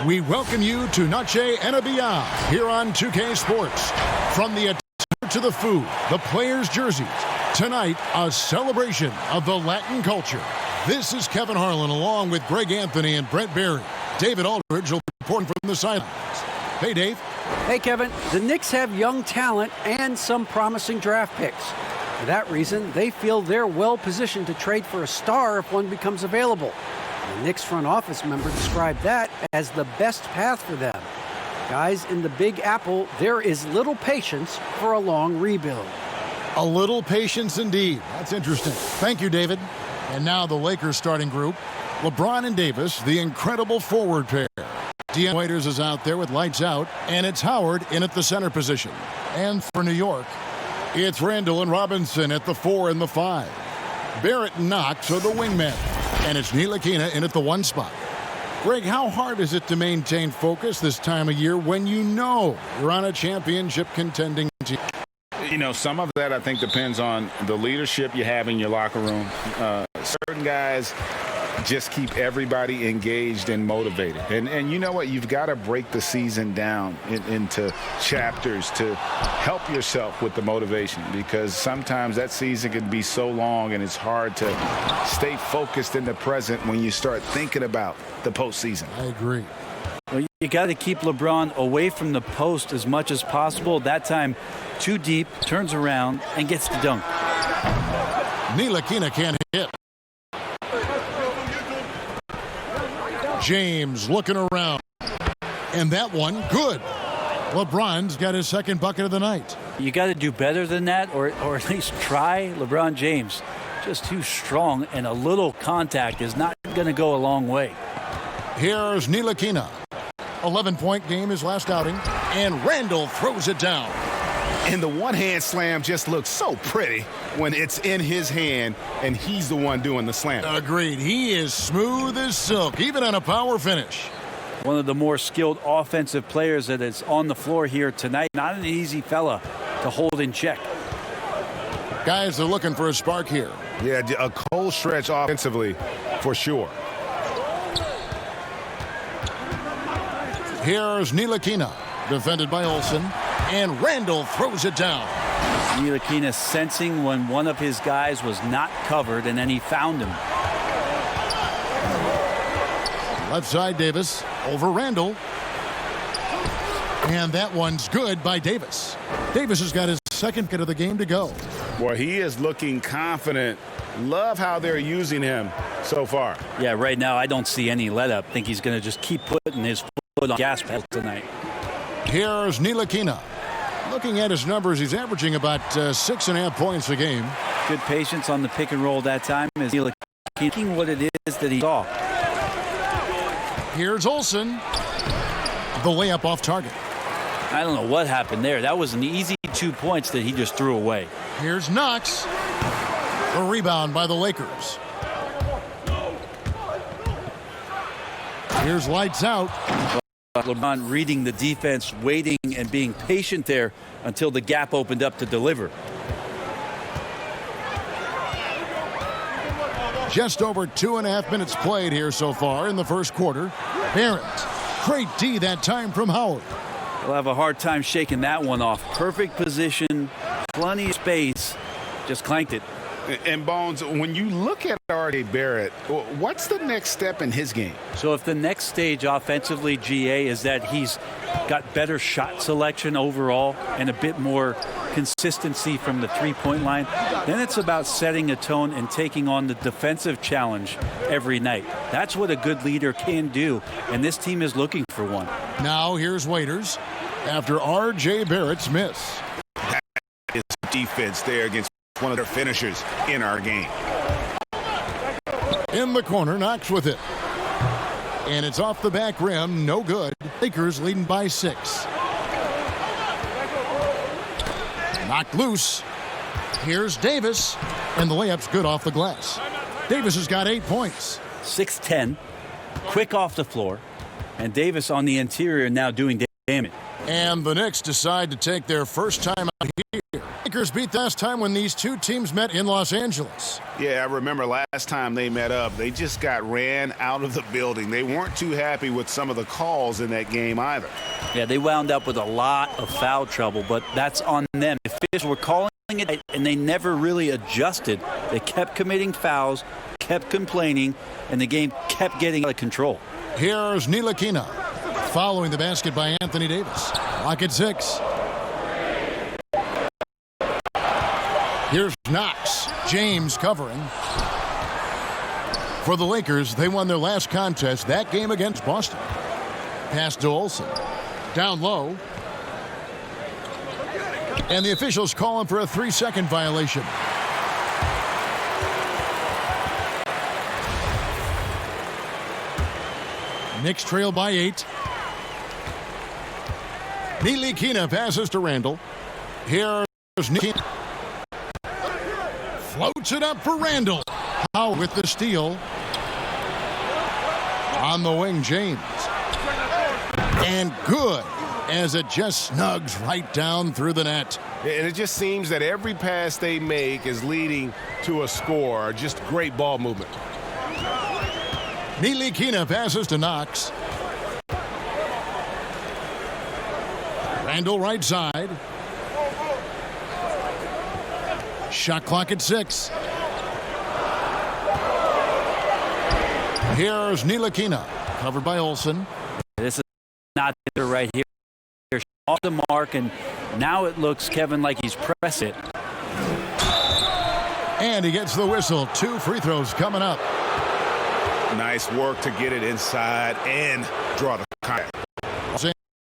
We welcome you to Noche and Beyond here on 2K Sports. From the attire to the food, the players' jerseys, tonight a celebration of the Latin culture. This is Kevin Harlan along with Greg Anthony and Brett Barry. David Aldridge will be reporting from the sidelines. Hey, Dave. Hey, Kevin. The Knicks have young talent and some promising draft picks. For that reason, they feel they're well positioned to trade for a star if one becomes available. The Knicks front office member described that as the best path for them. Guys, in the Big Apple, there is little patience for a long rebuild. A little patience indeed. That's interesting. Thank you, David. And now the Lakers starting group. LeBron and Davis, the incredible forward pair. Deion Waiters is out there with lights out, and it's Howard in at the center position. And for New York, it's Randall and Robinson at the 4 and the 5. Barrett and Knox are the wingmen. And it's Ntilikina in at the 1 spot. Greg, how hard is it to maintain focus this time of year when you know you're on a championship contending team? You know, some of that I think depends on the leadership you have in your locker room. Certain guys just keep everybody engaged and motivated. And you know what? You've got to break the season down into chapters to help yourself with the motivation, because sometimes that season can be so long and it's hard to stay focused in the present when you start thinking about the postseason. I agree. Well, you got to keep LeBron away from the post as much as possible. That time, too deep, turns around, and gets the dunk. Ntilikina can't hit. James looking around. And that one, good. LeBron's got his second bucket of the night. You got to do better than that, or at least try. LeBron James, just too strong, and a little contact is not going to go a long way. Here's Ntilikina. 11-point game his last outing, and Randall throws it down. And the one-hand slam just looks so pretty when it's in his hand and he's the one doing the slam. Agreed. He is smooth as silk, even on a power finish. One of the more skilled offensive players that is on the floor here tonight. Not an easy fella to hold in check. Guys are looking for a spark here. Yeah, a cold stretch offensively for sure. Here's Ntilikina, defended by Olsen, and Randall throws it down. Ntilikina sensing when one of his guys was not covered, and then he found him. Left side, Davis over Randall. And that one's good by Davis. Davis has got his second hit of the game to go. Boy, he is looking confident. Love how they're using him so far. Yeah, right now I don't see any let up. Think he's going to just keep putting his foot on gas pedal tonight. Here's Ntilikina. Looking at his numbers, he's averaging about 6.5 points a game. Good patience on the pick and roll that time as Ntilikina thinking what it is that he saw. Here's Olsen. The layup off target. I don't know what happened there. That was an easy 2 points that he just threw away. Here's Knox. A rebound by the Lakers. Here's lights out. LeBron reading the defense, waiting and being patient there until the gap opened up to deliver. Just over 2.5 minutes played here so far in the first quarter. Barrett, great D that time from Howard. He'll have a hard time shaking that one off. Perfect position, plenty of space, just clanked it. And Bones, when you look at R.J. Barrett, what's the next step in his game? So if the next stage offensively, GA, is that he's got better shot selection overall and a bit more consistency from the three-point line, then it's about setting a tone and taking on the defensive challenge every night. That's what a good leader can do, and this team is looking for one. Now here's Waiters after R.J. Barrett's miss. That is defense there against one of their finishers in our game. In the corner, Knox with it. And it's off the back rim, no good. Lakers leading by 6. Knocked loose. Here's Davis, and the layup's good off the glass. Davis has got 8 points. 6'10", quick off the floor, and Davis on the interior now doing damage. And the Knicks decide to take their first time out here. Lakers beat last time when these two teams met in Los Angeles. Yeah, I remember last time they met up, they just got ran out of the building. They weren't too happy with some of the calls in that game either. Yeah, they wound up with a lot of foul trouble, but that's on them. The officials were calling it, and they never really adjusted. They kept committing fouls, kept complaining, and the game kept getting out of control. Here's Ntilikina following the basket by Anthony Davis. Lock at 6. Here's Knox. James covering. For the Lakers, they won their last contest, that game against Boston. Pass to Olsen. Down low. And the officials call him for a 3-second violation. Knicks trail by 8. Ntilikina passes to Randall. Here's Ntilikina. Floats it up for Randall. How with the steal. On the wing, James. And good, as it just snugs right down through the net. And it just seems that every pass they make is leading to a score. Just great ball movement. Ntilikina passes to Knox. Randall right side. Shot clock at 6. Here's Ntilikina, covered by Olsen. This is not there right here. Off the mark, and now it looks, Kevin, like he's pressed it. And he gets the whistle. 2 free throws coming up. Nice work to get it inside and draw the contact.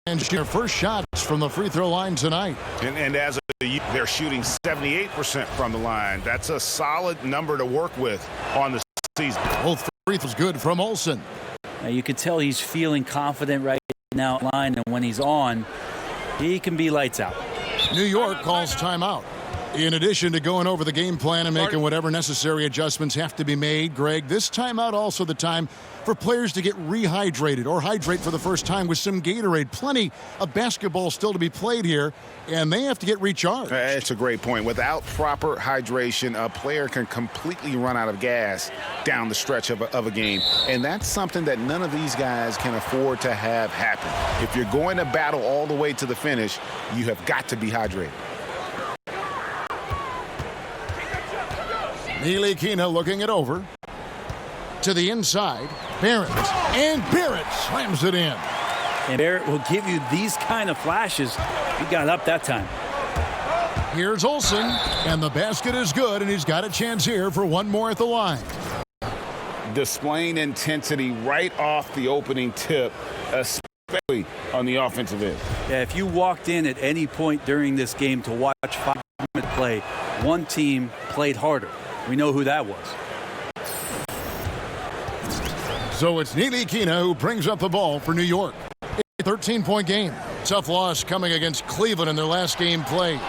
And their first shots from the free throw line tonight. And as they're shooting 78% from the line. That's a solid number to work with on the season. Both free throws good from Olsen. Now you can tell he's feeling confident right now line, and when he's on, he can be lights out. New York calls timeout. In addition to going over the game plan and making whatever necessary adjustments have to be made, Greg, this timeout also the time for players to get rehydrated or hydrate for the first time with some Gatorade. Plenty of basketball still to be played here, and they have to get recharged. It's a great point. Without proper hydration, a player can completely run out of gas down the stretch of a game, and that's something that none of these guys can afford to have happen. If you're going to battle all the way to the finish, you have got to be hydrated. Ntilikina looking it over. To the inside. Barrett. And Barrett slams it in. And Barrett will give you these kind of flashes. He got up that time. Here's Olsen. And the basket is good, and he's got a chance here for one more at the line. Displaying intensity right off the opening tip, especially on the offensive end. Yeah, if you walked in at any point during this game to watch 5-minute play, one team played harder. We know who that was. So it's Ntilikina who brings up the ball for New York. A 13-point game. Tough loss coming against Cleveland in their last game played.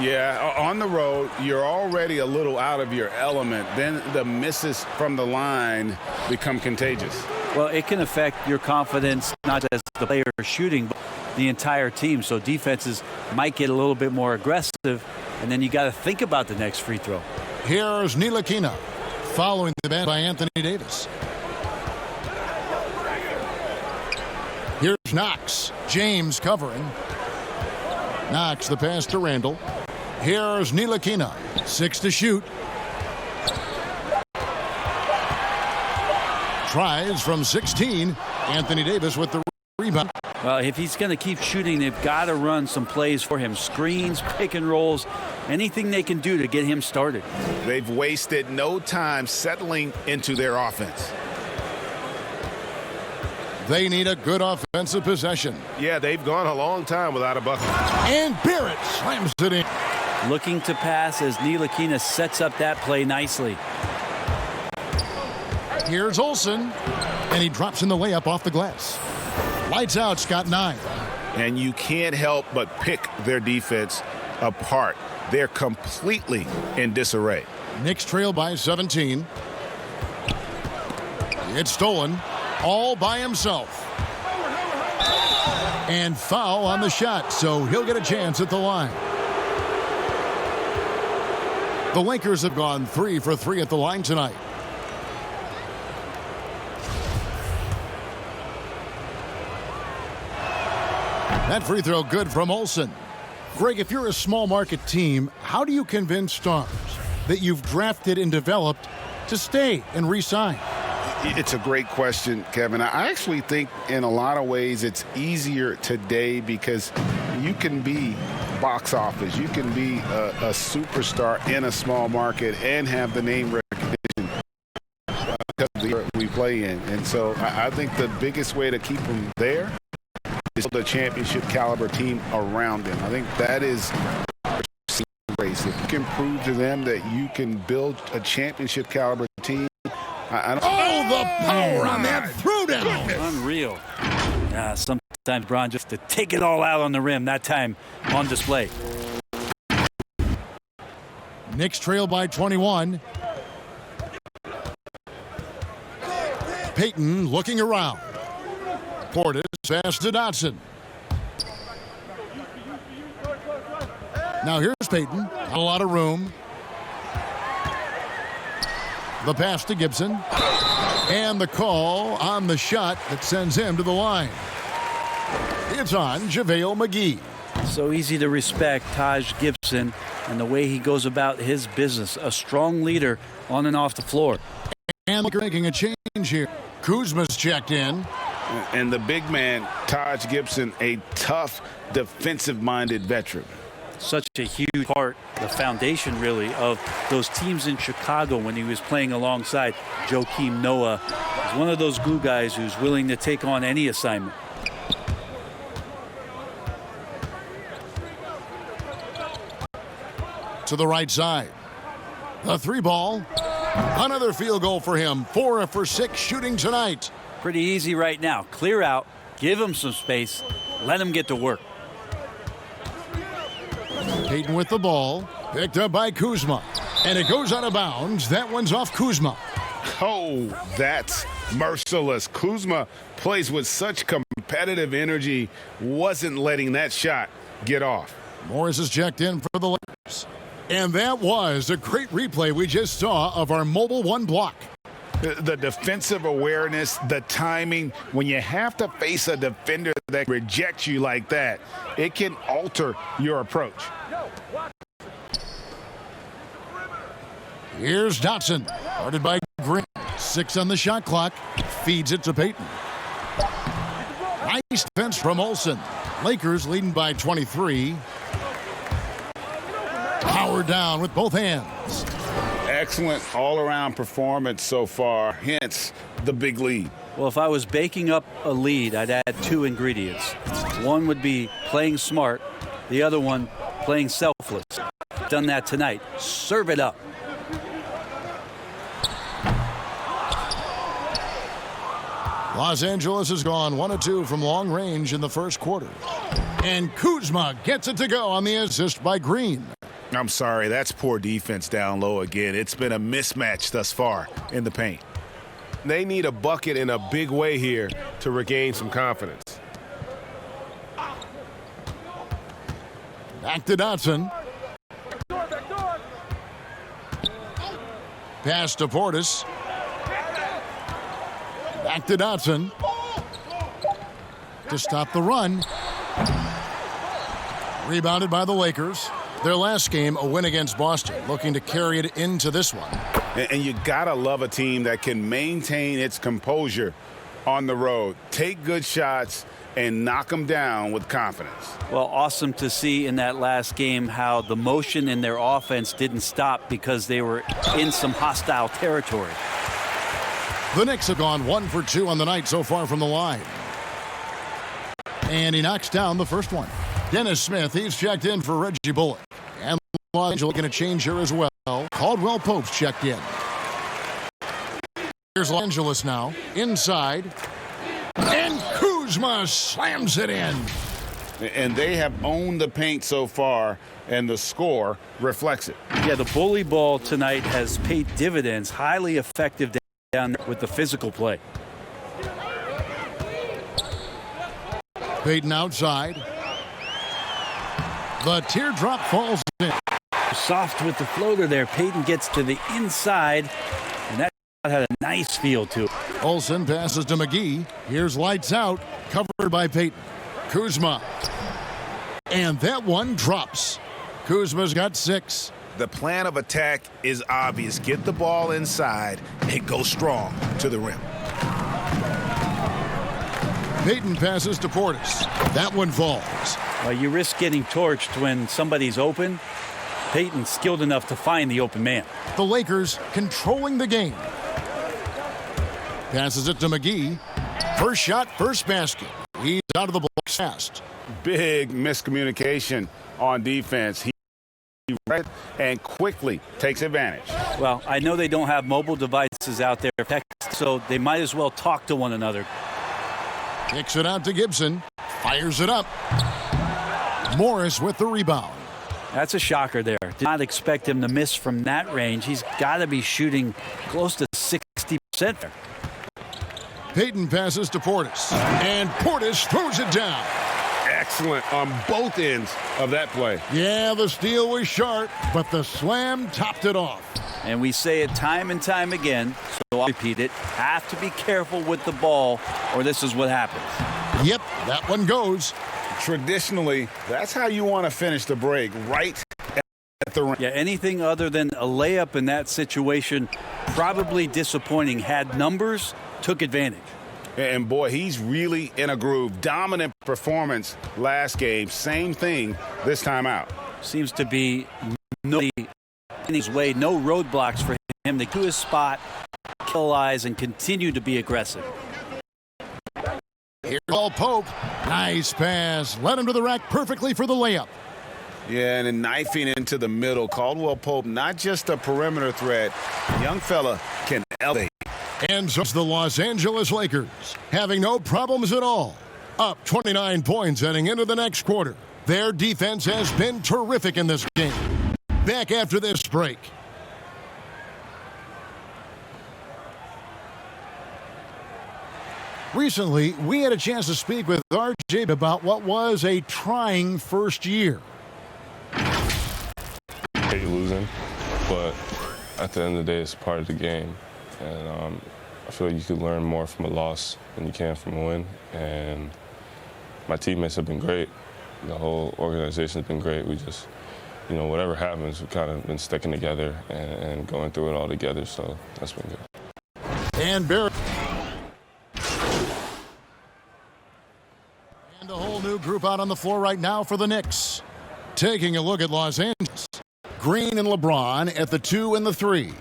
Yeah, on the road, you're already a little out of your element. Then the misses from the line become contagious. Well, it can affect your confidence, not just the player shooting, but the entire team. So defenses might get a little bit more aggressive, and then you got to think about the next free throw. Here's Ntilikina following the bat by Anthony Davis. Here's Knox. James covering. Knox the pass to Randall. Here's Ntilikina. 6 to shoot. Tries from 16. Anthony Davis with the rebound. Well, if he's going to keep shooting, they've got to run some plays for him. Screens, pick and rolls, anything they can do to get him started. They've wasted no time settling into their offense. They need a good offensive possession. Yeah, they've gone a long time without a bucket. And Barrett slams it in. Looking to pass as Ntilikina sets up that play nicely. Here's Olsen. And he drops in the layup off the glass. Lights out, Scott 9. And you can't help but pick their defense apart. They're completely in disarray. Knicks trail by 17. It's stolen. All by himself. And foul on the shot, so he'll get a chance at the line. The Lakers have gone 3 for 3 at the line tonight. That free throw good from Olsen. Greg, if you're a small market team, how do you convince stars that you've drafted and developed to stay and re-sign? It's a great question, Kevin. I actually think in a lot of ways it's easier today because you can be box office. You can be a superstar in a small market and have the name recognition because of the year we play in. And so I think the biggest way to keep them there is the championship caliber team around them. I think that is race. If you can prove to them that you can build a championship caliber team. Oh, the power on that throwdown. Unreal. Sometimes Bron just to take it all out on the rim, that time on display. Knicks trail by 21. Payton looking around. Portis pass to Dotson. Now here's Payton. A lot of room. The pass to Gibson. And the call on the shot that sends him to the line. It's on JaVale McGee. So easy to respect Taj Gibson and the way he goes about his business. A strong leader on and off the floor. And they're making a change here. Kuzma's checked in. And the big man, Taj Gibson, a tough, defensive-minded veteran. Such a huge part, the foundation really, of those teams in Chicago when he was playing alongside Joakim Noah. He's one of those glue guys who's willing to take on any assignment. To the right side. The three ball. Another field goal for him. 4 for 6 shooting tonight. Pretty easy right now. Clear out, give him some space, let him get to work. Payton with the ball. Picked up by Kuzma. And it goes out of bounds. That one's off Kuzma. Oh, that's merciless. Kuzma plays with such competitive energy. Wasn't letting that shot get off. Morris is checked in for the Lakers. And that was a great replay we just saw of our Mobile One block. The defensive awareness, the timing, when you have to face a defender that rejects you like that, it can alter your approach. Here's Dotson, guarded by Green. 6 on the shot clock, feeds it to Payton. Nice defense from Olsen. Lakers leading by 23. Power down with both hands. Excellent all-around performance so far, hence the big lead. Well, if I was baking up a lead, I'd add 2 ingredients. One would be playing smart, the other one playing selfless. Done that tonight. Serve it up. Los Angeles has gone 1 of 2 from long range in the first quarter. And Kuzma gets it to go on the assist by Green. I'm sorry, that's poor defense down low again. It's been a mismatch thus far in the paint. They need a bucket in a big way here to regain some confidence. Back to Dotson. Pass to Portis. Back to Dotson. To stop the run. Rebounded by the Lakers. Their last game, a win against Boston, looking to carry it into this one. And you gotta love a team that can maintain its composure on the road, take good shots, and knock them down with confidence. Well, awesome to see in that last game how the motion in their offense didn't stop because they were in some hostile territory. The Knicks have gone 1 for 2 on the night so far from the line. And he knocks down the first one. Dennis Smith, he's checked in for Reggie Bullock. And Los Angeles going to change here as well. Caldwell Pope's checked in. Here's Los Angeles now. Inside. And Kuzma slams it in. And they have owned the paint so far, and the score reflects it. Yeah, the bully ball tonight has paid dividends. Highly effective down there with the physical play. Payton outside. The teardrop falls in. Soft with the floater there. Payton gets to the inside, and that had a nice feel to it. Olsen passes to McGee. Here's lights out, covered by Payton. Kuzma. And that one drops. Kuzma's got 6. The plan of attack is obvious. Get the ball inside and go strong to the rim. Payton passes to Portis. That one falls. You risk getting torched when somebody's open. Payton's skilled enough to find the open man. The Lakers controlling the game. Passes it to McGee. First shot, first basket. He's out of the blocks fast. Big miscommunication on defense. He read and quickly takes advantage. Well, I know they don't have mobile devices out there, so they might as well talk to one another. Kicks it out to Gibson. Fires it up. Morris with the rebound. That's a shocker there. Did not expect him to miss from that range. He's got to be shooting close to 60% there. Payton passes to Portis. And Portis throws it down. Excellent on both ends of that play. Yeah, the steal was sharp, but the slam topped it off. And we say it time and time again, so I'll repeat it. Have to be careful with the ball, or this is what happens. Yep, that one goes. Traditionally, that's how you want to finish the break, right at the rim. Yeah, anything other than a layup in that situation, probably disappointing. Had numbers, took advantage. And boy, he's really in a groove. Dominant performance last game. Same thing this time out. Seems to be no in his way, no roadblocks for him to do his spot, kill eyes, and continue to be aggressive. Here's Paul Pope. Nice pass. Led him to the rack perfectly for the layup. Yeah, and then knifing into the middle. Caldwell Pope, not just a perimeter threat. Young fella can elevate. And so it's the Los Angeles Lakers, having no problems at all. Up 29 points heading into the next quarter. Their defense has been terrific in this game. Back after this break. Recently, we had a chance to speak with RJ about what was a trying first year. Hate losing, but at the end of the day, it's part of the game. And I feel like you could learn more from a loss than you can from a win. And my teammates have been great. The whole organization has been great. We just, whatever happens, we've kind of been sticking together and going through it all together. So that's been good. And Barrett. And a whole new group out on the floor right now for the Knicks. Taking a look at Los Angeles. Green and LeBron at the 2 and the 3.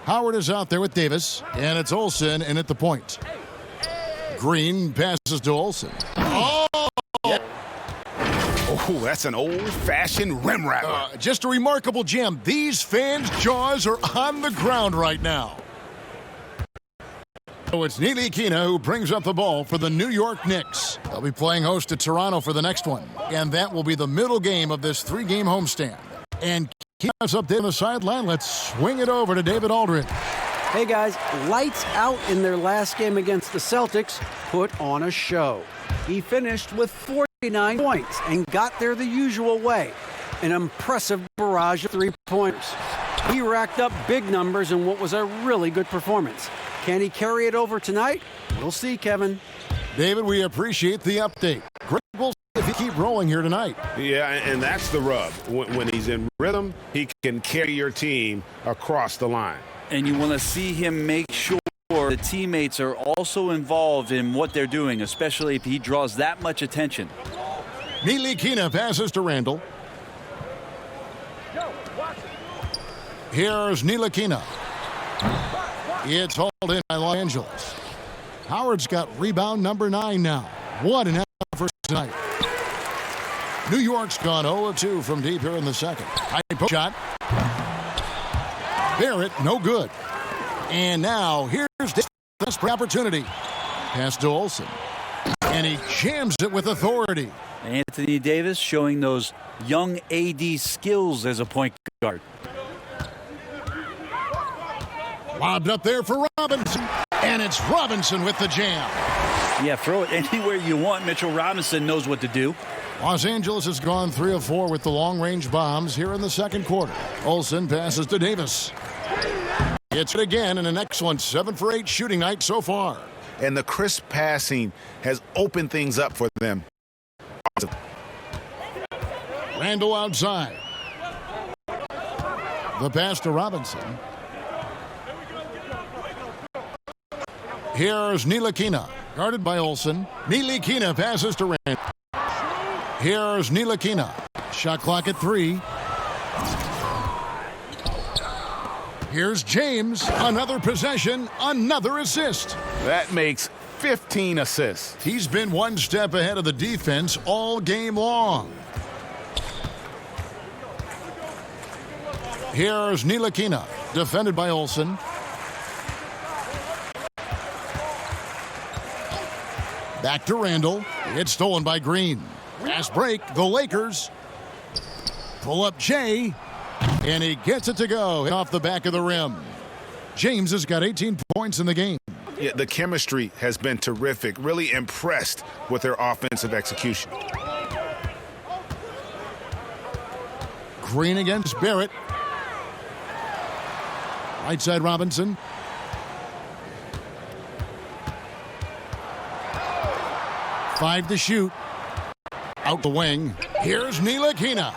Howard is out there with Davis, and it's Olsen in at the point. Green passes to Olsen. Oh! Oh, that's an old-fashioned rim rattler. Just a remarkable jam. These fans' jaws are on the ground right now. So it's Neely Kina who brings up the ball for the New York Knicks. They'll be playing host to Toronto for the next one, and that will be the middle game of this 3-game homestand. And keep us up there on the sideline. Let's swing it over to David Aldridge. Hey guys, lights out in their last game against the Celtics put on a show. He finished with 49 points and got there the usual way. An impressive barrage of three-pointers. He racked up big numbers in what was a really good performance. Can he carry it over tonight? We'll see, Kevin. David, we appreciate the update. Great, we'll see if he keep rolling here tonight. Yeah, and that's the rub. When he's in rhythm, he can carry your team across the line. And you want to see him make sure the teammates are also involved in what they're doing, especially if he draws that much attention. Neely Kina passes to Randall. Here's Neely Kina. It's hauled in by Los Angeles. Howard's got rebound number 9 now. What an effort tonight. New York's gone 0-2 from deep here in the second. High post shot. Barrett, no good. And now here's this desperate opportunity. Pass to Olsen. And he jams it with authority. Anthony Davis showing those young AD skills as a point guard. Lobbed up there for Robinson. And it's Robinson with the jam. Yeah, throw it anywhere you want. Mitchell Robinson knows what to do. Los Angeles has gone 3 of 4 with the long-range bombs here in the second quarter. Olsen passes to Davis. Hits it again in an excellent 7 for 8 shooting night so far. And the crisp passing has opened things up for them. Randall outside. The pass to Robinson. Here's Ntilikina, guarded by Olsen. Ntilikina passes to Randall. Here's Ntilikina. Shot clock at 3. Here's James. Another possession, another assist. That makes 15 assists. He's been one step ahead of the defense all game long. Here's Ntilikina, defended by Olsen. Back to Randall. It's stolen by Green. Fast break, the Lakers. Pull up Jay, and he gets it to go off the back of the rim. James has got 18 points in the game. Yeah, the chemistry has been terrific. Really impressed with their offensive execution. Green against Barrett. Right side Robinson. Five to shoot. Out the wing. Here's Ntilikina.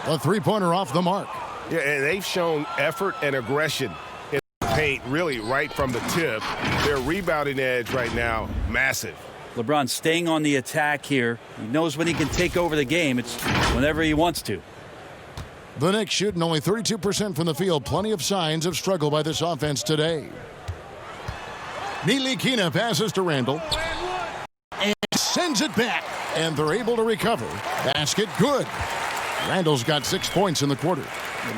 A three-pointer off the mark. Yeah, and they've shown effort and aggression in the paint, really right from the tip. Their rebounding edge right now, massive. LeBron staying on the attack here. He knows when he can take over the game. It's whenever he wants to. The Knicks shooting only 32% from the field. Plenty of signs of struggle by this offense today. Ntilikina passes to Randall. And sends it back. And they're able to recover. Basket good. Randall's got 6 points in the quarter.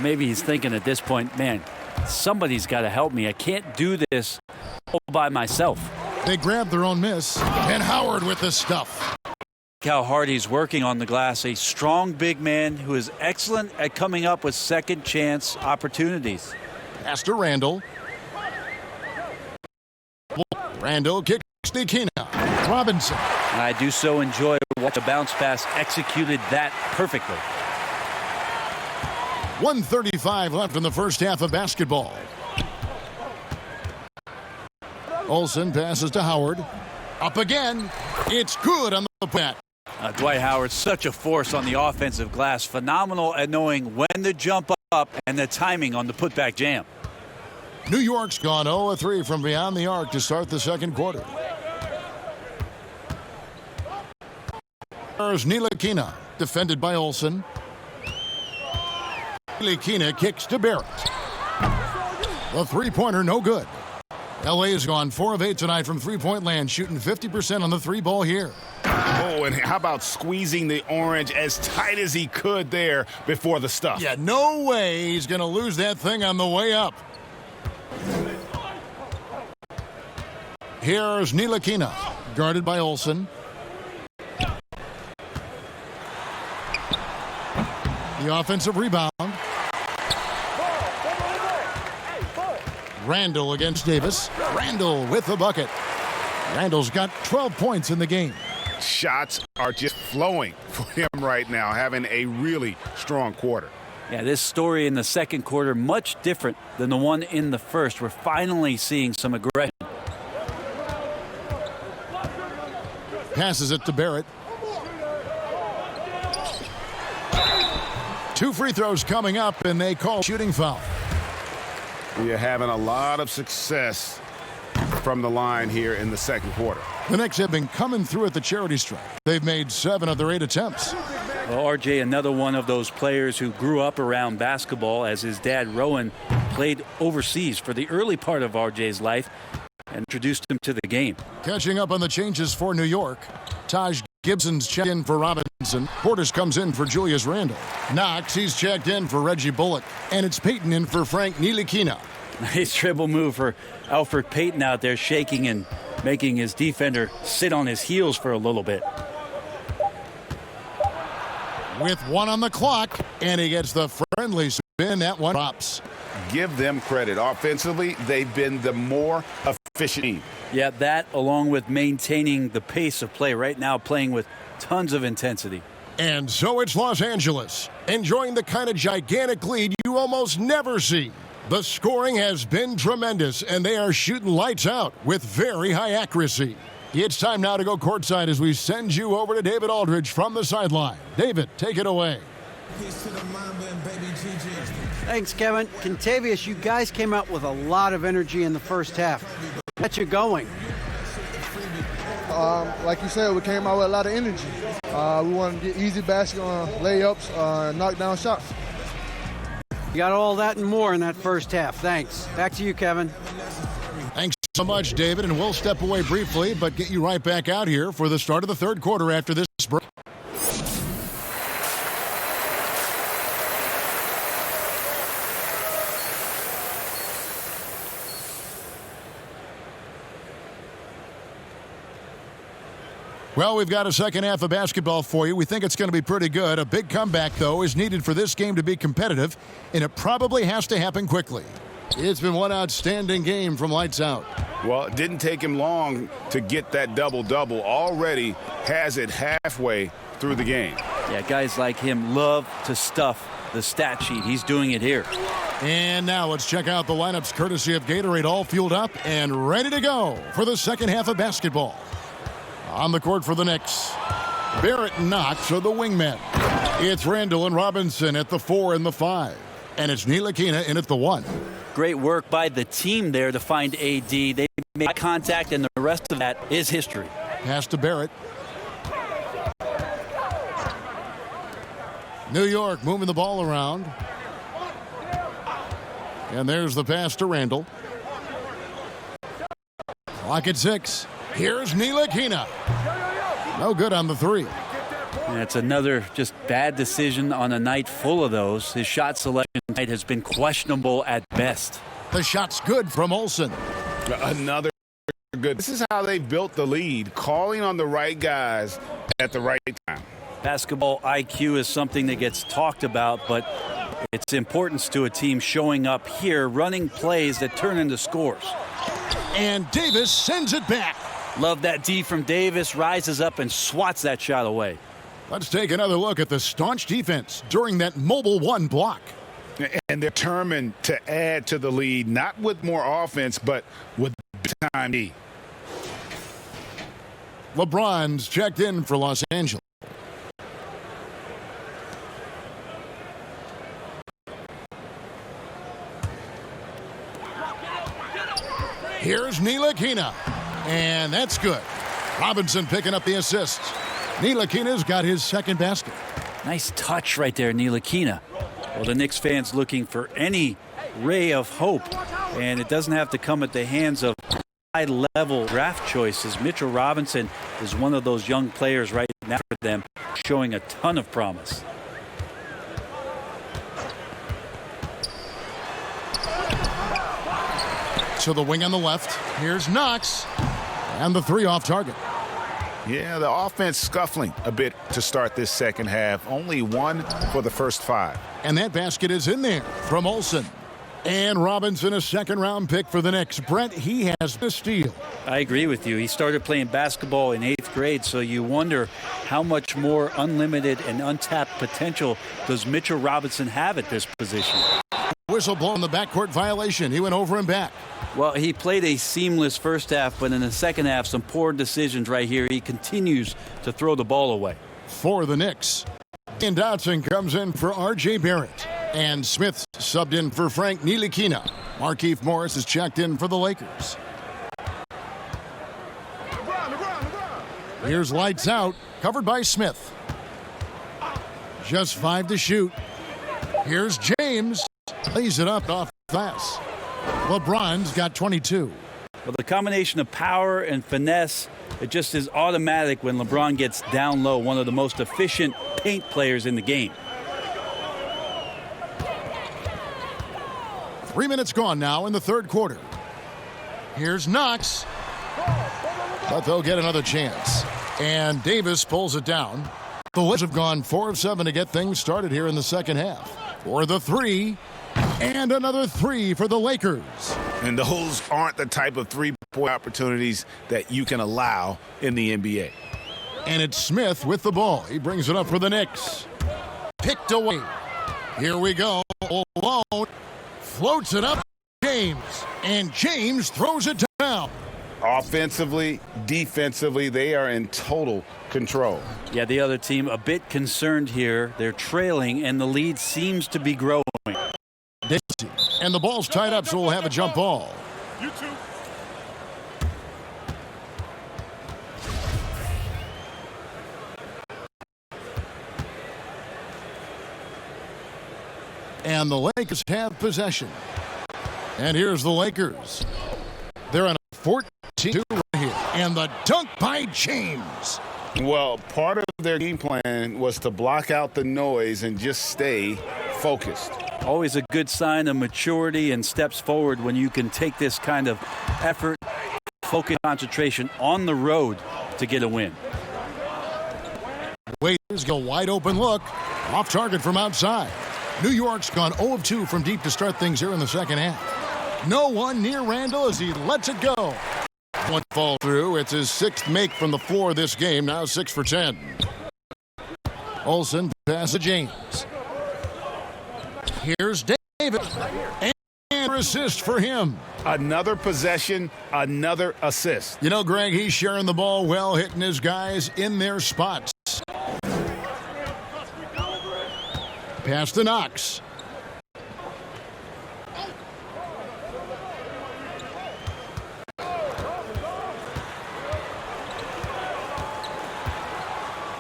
Maybe he's thinking at this point, man, somebody's got to help me. I can't do this all by myself. They grab their own miss. And Howard with the stuff. How hard he's working on the glass. A strong big man who is excellent at coming up with second chance opportunities. Pass to Randall. Randall kicks Ntilikina. Robinson. I do so enjoy what the bounce pass executed that perfectly. 1:35 left in the first half of basketball. Olsen passes to Howard. Up again. It's good on the bat. Dwight Howard, such a force on the offensive glass. Phenomenal at knowing when to jump up and the timing on the putback jam. New York's gone 0 of 3 from beyond the arc to start the second quarter. There's Ntilikina, defended by Olsen. Ntilikina kicks to Barrett. The three-pointer, no good. L.A. has gone 4 of 8 tonight from three-point land, shooting 50% on the three ball here. Oh, and how about squeezing the orange as tight as he could there before the stuff? Yeah, no way he's going to lose that thing on the way up. Here's Ntilikina, guarded by Olsen. The offensive rebound. Randall against Davis. Randall with the bucket. Randall's got 12 points in the game. Shots are just flowing for him right now, having a really strong quarter. Yeah, this story in the second quarter, much different than the one in the first. We're finally seeing some aggression. Passes it to Barrett. 2 free throws coming up, and they call shooting foul. You're having a lot of success from the line here in the second quarter. The Knicks have been coming through at the charity stripe. They've made 7 of their 8 attempts. Well, RJ, another one of those players who grew up around basketball, as his dad, Rowan, played overseas for the early part of RJ's life and introduced him to the game. Catching up on the changes for New York. Taj Gibson's checked in for Robinson. Portis comes in for Julius Randle. Knox, he's checked in for Reggie Bullock. And it's Payton in for Frank Ntilikina. Nice dribble move for Alfred Payton out there, shaking and making his defender sit on his heels for a little bit. With 1 on the clock, and he gets the friendly spin. That one drops. Give them credit. Offensively, they've been the more efficient team. Yeah, that along with maintaining the pace of play right now, playing with tons of intensity. And so it's Los Angeles, enjoying the kind of gigantic lead you almost never see. The scoring has been tremendous, and they are shooting lights out with very high accuracy. It's time now to go courtside as we send you over to David Aldridge from the sideline. David, take it away. Thanks, Kevin. Contavious, you guys came out with a lot of energy in the first half. Got you going. Like you said, we came out with a lot of energy. We wanted to get easy basket on layups, knock down shots. You got all that and more in that first half. Thanks. Back to you, Kevin. Thanks so much, David, and we'll step away briefly, but get you right back out here for the start of the third quarter after this break. Well, we've got a second half of basketball for you. We think it's going to be pretty good. A big comeback, though, is needed for this game to be competitive, and it probably has to happen quickly. It's been one outstanding game from lights out. Well, it didn't take him long to get that double-double. Already has it halfway through the game. Yeah, guys like him love to stuff the stat sheet. He's doing it here. And now let's check out the lineups courtesy of Gatorade, all fueled up and ready to go for the second half of basketball. On the court for the Knicks, Barrett and Knox are the wingmen. It's Randall and Robinson at the 4 and the 5. And it's Ntilikina in at the 1. Great work by the team there to find AD. They made contact, and the rest of that is history. Pass to Barrett. New York moving the ball around. And there's the pass to Randall. Clock at 6. Here's Ntilikina. No good on the 3. That's another just bad decision on a night full of those. His shot selection tonight has been questionable at best. The shot's good from Olsen. Another good. This is how they built the lead, calling on the right guys at the right time. Basketball IQ is something that gets talked about, but its importance to a team showing up here, running plays that turn into scores. And Davis sends it back. Love that D from Davis, rises up and swats that shot away. Let's take another look at the staunch defense during that mobile 1 block. And they're determined to add to the lead, not with more offense, but with time D. LeBron's checked in for Los Angeles. Here's Ntilikina. And that's good. Robinson picking up the assist. Ntilikina's got his second basket. Nice touch right there, Ntilikina. Well, the Knicks fans looking for any ray of hope, and it doesn't have to come at the hands of high-level draft choices. Mitchell Robinson is one of those young players right now for them, showing a ton of promise. So the wing on the left. Here's Knox. And the 3 off target. Yeah, the offense scuffling a bit to start this second half. Only 1 for the first 5. And that basket is in there from Olsen. And Robinson, a second-round pick for the Knicks. Brent, he has the steal. I agree with you. He started playing basketball in 8th grade, so you wonder how much more unlimited and untapped potential does Mitchell Robinson have at this position. Whistle blown, the backcourt violation. He went over and back. Well, he played a seamless first half, but in the second half, some poor decisions right here. He continues to throw the ball away. For the Knicks, and Dotson comes in for R.J. Barrett. And Smith subbed in for Frank Ntilikina. Markieff Morris is checked in for the Lakers. Here's lights out, covered by Smith. Just 5 to shoot. Here's James. Lays it up off glass. LeBron's got 22. Well, the combination of power and finesse, it just is automatic when LeBron gets down low, one of the most efficient paint players in the game. 3 minutes gone now in the third quarter. Here's Knox. But they'll get another chance. And Davis pulls it down. The Wizards have gone 4 of 7 to get things started here in the second half. For the 3. And another 3 for the Lakers. And those aren't the type of 3 opportunities that you can allow in the NBA. And it's Smith with the ball. He brings it up for the Knicks. Picked away. Here we go. Alone. Floats it up. James. And James throws it down. Offensively, defensively, they are in total control. Yeah, the other team a bit concerned here. They're trailing, and the lead seems to be growing. And the ball's tied up, so we'll have a jump ball. You too. And the Lakers have possession. And here's the Lakers. They're on a 14-2 right here. And the dunk by James. Well, part of their game plan was to block out the noise and just stay focused. Always a good sign of maturity and steps forward when you can take this kind of effort, focus, concentration on the road to get a win. Waiters go wide open look. Off target from outside. New York's gone 0 of 2 from deep to start things here in the second half. No one near Randall as he lets it go. One fall through. It's his 6th make from the floor this game. Now 6 for 10. Olsen pass to James. Here's David. And assist for him. Another possession, another assist. You know, Greg, he's sharing the ball well, hitting his guys in their spots. Pass to Knox.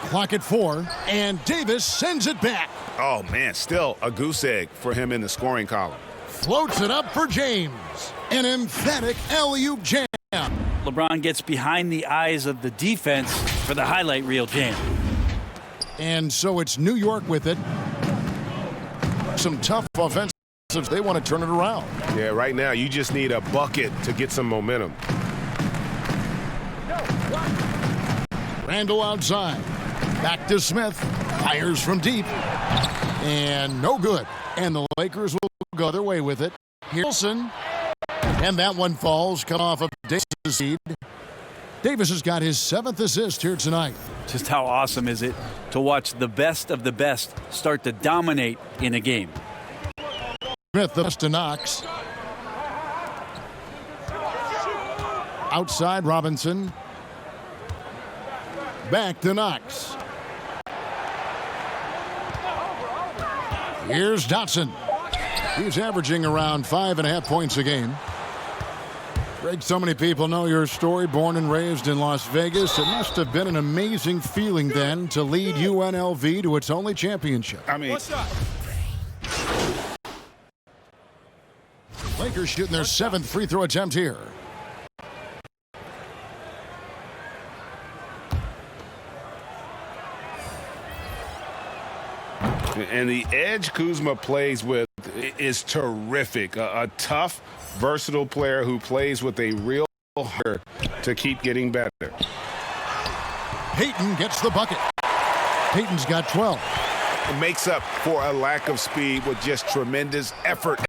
Clock at 4, and Davis sends it back. Oh, man, still a goose egg for him in the scoring column. Floats it up for James. An emphatic alley-oop jam. LeBron gets behind the eyes of the defense for the highlight reel jam. And so it's New York with it. Some tough offensives. They want to turn it around. Yeah, right now you just need a bucket to get some momentum. Randall outside. Back to Smith. Fires from deep. And no good. And the Lakers will go their way with it. Wilson. And that one falls. Cut off of Davis' seed. Davis has got his 7th assist here tonight. Just how awesome is it to watch the best of the best start to dominate in a game? Smith the best to Knox. Outside Robinson. Back to Knox. Here's Dotson. He's averaging around 5.5 points a game. Greg, so many people know your story. Born and raised in Las Vegas. It must have been an amazing feeling then to lead UNLV to its only championship. I mean, Lakers shooting their 7th free throw attempt here. and the edge Kuzma plays with is terrific. A tough, versatile player who plays with a real heart to keep getting better. Payton gets the bucket. Payton's got 12. It makes up for a lack of speed with just tremendous effort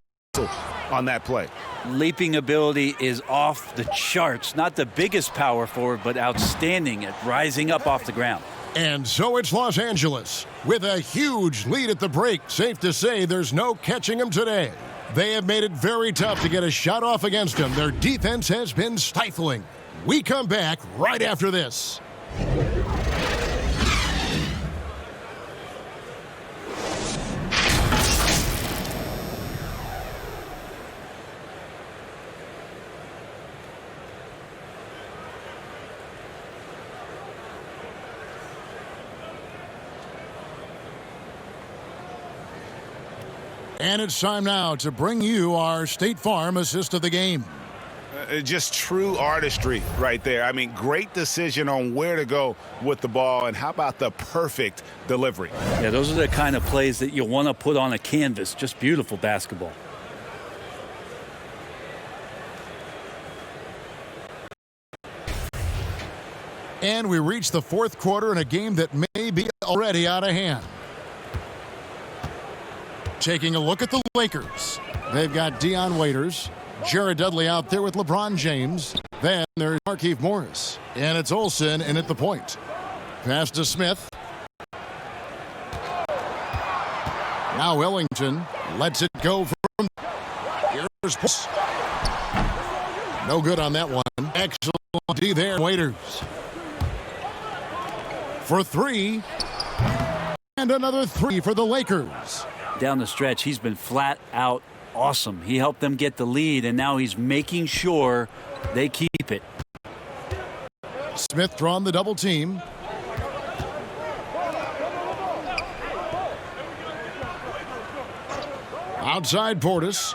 on that play. Leaping ability is off the charts. Not the biggest power forward, but outstanding at rising up off the ground. And so it's Los Angeles with a huge lead at the break. Safe to say there's no catching them today. They have made it very tough to get a shot off against them. Their defense has been stifling. We come back right after this. And it's time now to bring you our State Farm assist of the game. Just true artistry right there. I mean, great decision on where to go with the ball, and how about the perfect delivery? Yeah, those are the kind of plays that you want to put on a canvas. Just beautiful basketball. And we reach the fourth quarter in a game that may be already out of hand. Taking a look at the Lakers. They've got Dion Waiters, Jared Dudley out there with LeBron James, Then there's Markieff Morris. And it's Olsen in at the point. Pass to Smith. Now Ellington lets it go from. Here's no good on that one. Excellent D there, Waiters. For three. And another three for the Lakers. Down the stretch, he's been flat out awesome. He helped them get the lead, and now he's making sure they keep it. Smith drawn the double team. Outside Portis.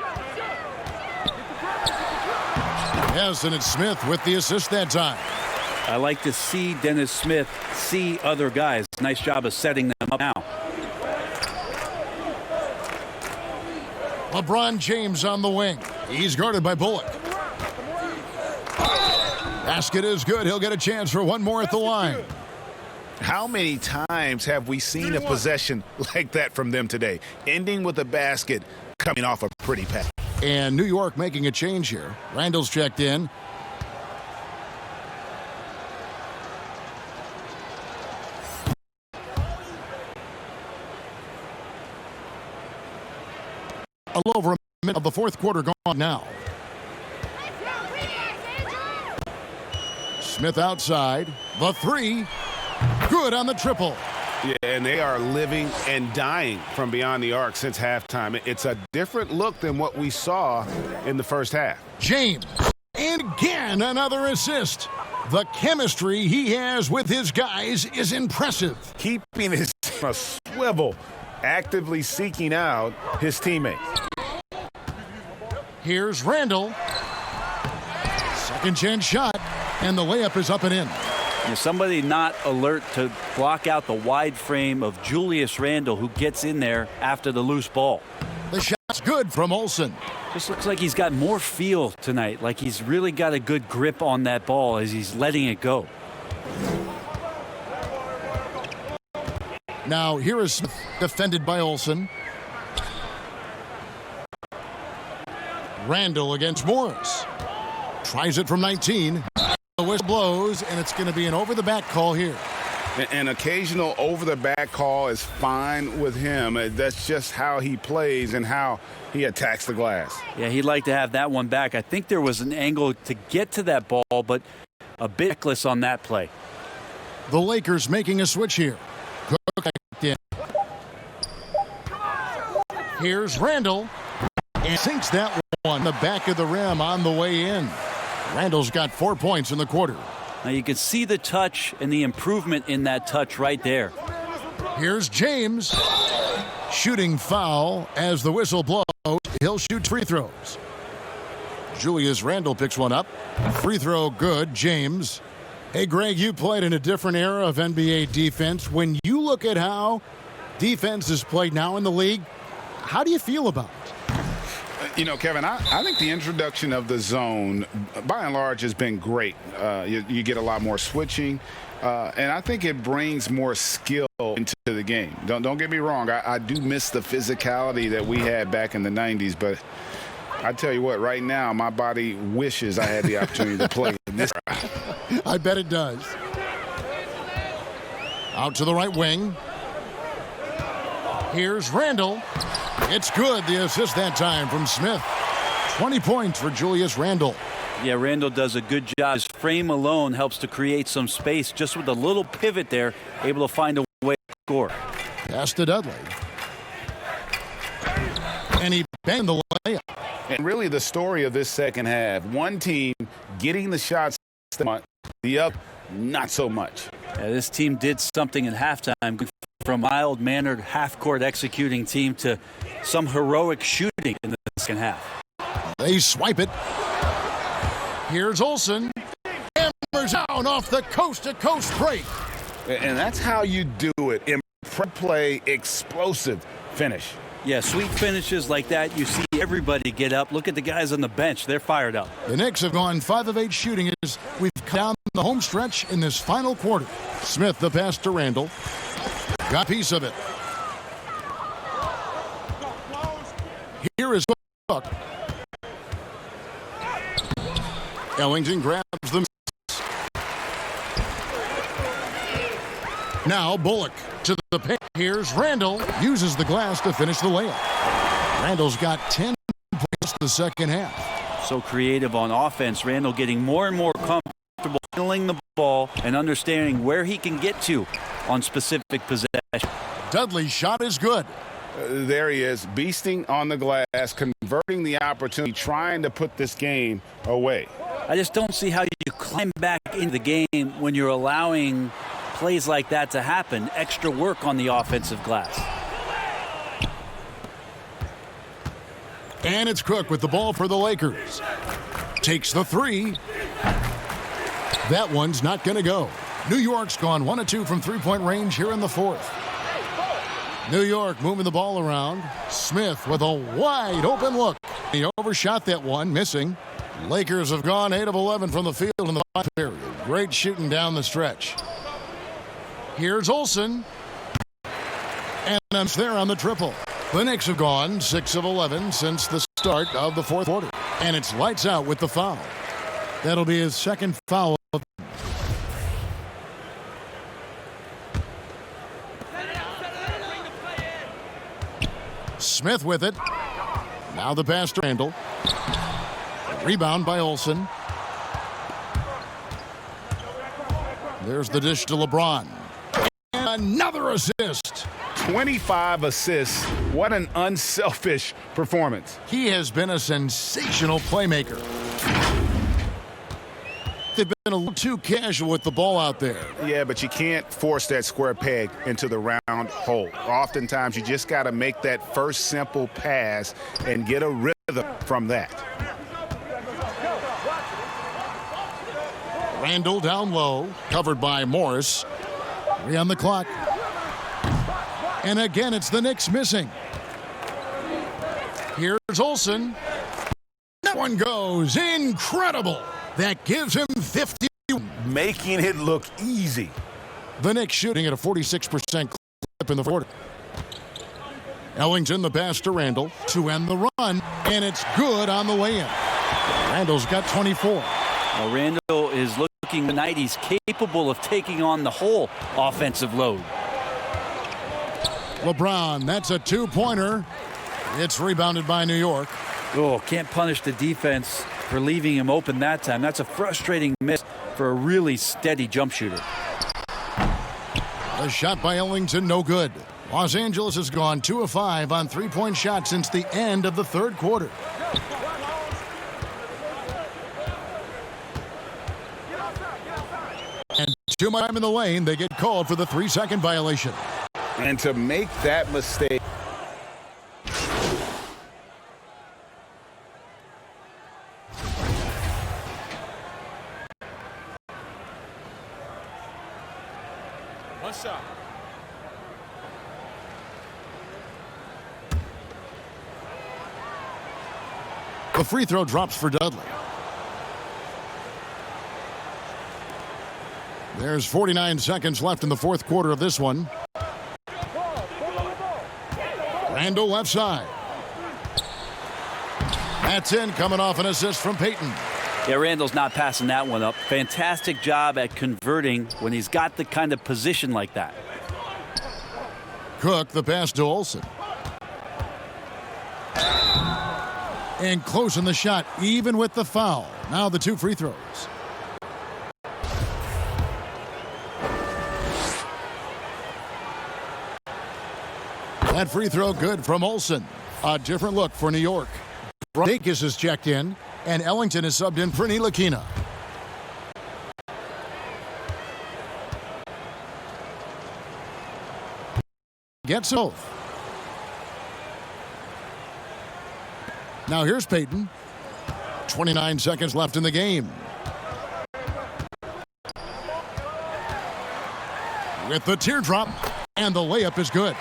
Yes, and it's Smith with the assist that time. I like to see Dennis Smith see other guys. Nice job of setting them up now. LeBron James on the wing. He's guarded by Bullock. Basket is good. He'll get a chance for one more at the line. How many times have we seen a possession like that from them today? Ending with a basket, coming off a pretty pass. And New York making a change here. Randall's checked in. A little over a minute of the fourth quarter gone now. Smith outside. The three. Good on the triple. Yeah, and they are living and dying from beyond the arc since halftime. It's a different look than what we saw in the first half. James. And again, another assist. The chemistry he has with his guys is impressive. Keeping his team a swivel, actively seeking out his teammates. Here's Randall. Second chance shot, and the layup is up and in. Somebody not alert to block out the wide frame of Julius Randle, who gets in there after the loose ball. The shot's good from Olsen. Just looks like he's got more feel tonight, like he's really got a good grip on that ball as he's letting it go. Now here is Smith, defended by Olsen. Randall against Morris. Tries it from 19. The whistle blows, and it's going to be an over-the-back call here. An occasional over-the-back call is fine with him. That's just how he plays and how he attacks the glass. Yeah, he'd like to have that one back. I think there was an angle to get to that ball, but a bit reckless on that play. The Lakers making a switch here. Cook in. Here's Randall. And sinks that one the back of the rim on the way in. Randall's got 4 points in the quarter. Now you can see the touch and the improvement in that touch right there. Here's James. Shooting foul as the whistle blows. He'll shoot free throws. Julius Randle picks one up. Free throw good. James. Hey, Greg, you played in a different era of NBA defense. When you look at how defense is played now in the league, how do you feel about it? You know, Kevin, I think the introduction of the zone, by and large, has been great. You get a lot more switching, and I think it brings more skill into the game. Don't get me wrong. I do miss the physicality that we had back in the 90s, but I tell you what, right now, my body wishes I had the opportunity to play in this. I bet it does. Out to the right wing. Here's Randall. It's good. The assist that time from Smith. 20 points for Julius Randle. Yeah, Randall does a good job. His frame alone helps to create some space. Just with a little pivot there, able to find a way to score. Pass to Dudley. And he banged the layup. And really the story of this second half, one team getting the shots, the other not so much. Yeah, this team did something in halftime, from mild-mannered half-court executing team to some heroic shooting in the second half. They swipe it. Here's Olsen. Hammers down off the coast-to-coast break. And that's how you do it. Impressive play, explosive finish. Yeah, sweet finishes like that, you see everybody get up. Look at the guys on the bench. They're fired up. The Knicks have gone 5 of 8 shooting as we've come down the home stretch in this final quarter. Smith, the pass to Randall. Got a piece of it. Here is Cook. Ellington grabs Now Bullock to the paint. Here's Randall. Uses the glass to finish the layup. Randall's got 10 points in the second half. So creative on offense. Randall getting more and more comfortable handling the ball and understanding where he can get to on specific possessions. Dudley's shot is good. There he is, beasting on the glass, converting the opportunity, trying to put this game away. I just don't see how you climb back into the game when you're allowing plays like that to happen. Extra work on the offensive glass. And it's Cook with the ball for the Lakers. Takes the three. That one's not going to go. New York's gone 1 of 2 from three-point range here in the fourth. New York moving the ball around. Smith with a wide open look. He overshot that one, missing. Lakers have gone 8 of 11 from the field in the final period. Great shooting down the stretch. Here's Olsen. And I'm there on the triple. The Knicks have gone 6 of 11 since the start of the fourth quarter. And it's lights out with the foul. That'll be his second foul. Smith with it. Now the pass to Randall. Rebound by Olsen. There's the dish to LeBron. And another assist. 25 assists. What an unselfish performance. He has been a sensational playmaker. They've been a little too casual with the ball out there. Yeah, but you can't force that square peg into the round hole. Oftentimes, you just got to make that first simple pass and get a rhythm from that. Randall down low, covered by Morris. 3 on the clock. And again, it's the Knicks missing. Here's Olsen. That one goes incredible. That gives him 50. Making it look easy. The Knicks shooting at a 46% clip in the quarter. Ellington the pass to Randall to end the run, and it's good on the way in. Randall's got 24. Now Randall is looking tonight. He's capable of taking on the whole offensive load. LeBron, that's a two-pointer. It's rebounded by New York. Oh, can't punish the defense for leaving him open that time. That's a frustrating miss for a really steady jump shooter. A shot by Ellington, no good. Los Angeles has gone 2 of 5 on three-point shots since the end of the third quarter. And too much time in the lane, they get called for the 3-second violation. And to make that mistake. One shot. The free throw drops for Dudley. There's 49 seconds left in the fourth quarter of this one. Randall left side. That's in, coming off an assist from Payton. Yeah, Randall's not passing that one up. Fantastic job at converting when he's got the kind of position like that. Cook, the pass to Olsen. And close in the shot, even with the foul. Now the 2 free throws. That free throw good from Olsen. A different look for New York. Dacus is checked in, and Ellington is subbed in for Ntilikina. Gets both. Now here's Payton. 29 seconds left in the game. With the teardrop, and the layup is good.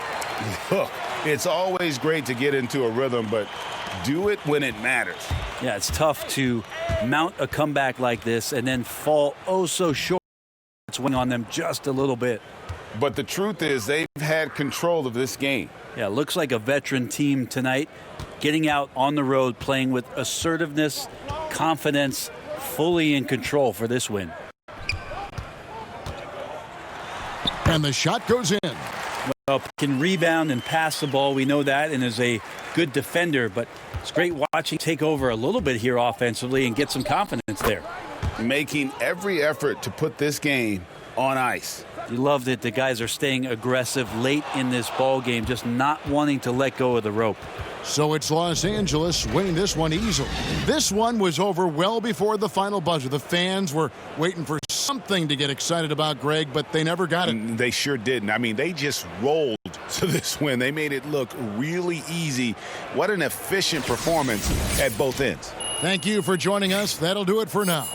Look, it's always great to get into a rhythm, but do it when it matters. Yeah, it's tough to mount a comeback like this and then fall oh so short. Swing on them just a little bit. But the truth is they've had control of this game. Yeah, looks like a veteran team tonight, getting out on the road, playing with assertiveness, confidence, fully in control for this win. And the shot goes in. Well, can rebound and pass the ball. We know that, and is a good defender. But it's great watching take over a little bit here offensively and get some confidence there. Making every effort to put this game on ice. You love that the guys are staying aggressive late in this ball game, just not wanting to let go of the rope. So it's Los Angeles winning this one easily. This one was over well before the final buzzer. The fans were waiting for something to get excited about, Greg, but they never got it. They sure didn't. I mean, they just rolled to this win. They made it look really easy. What an efficient performance at both ends. Thank you for joining us. That'll do it for now.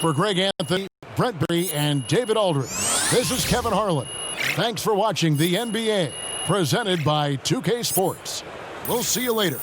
For Greg Anthony, Brett Berry, and David Aldridge, this is Kevin Harlan. Thanks for watching the NBA, presented by 2K Sports. We'll see you later.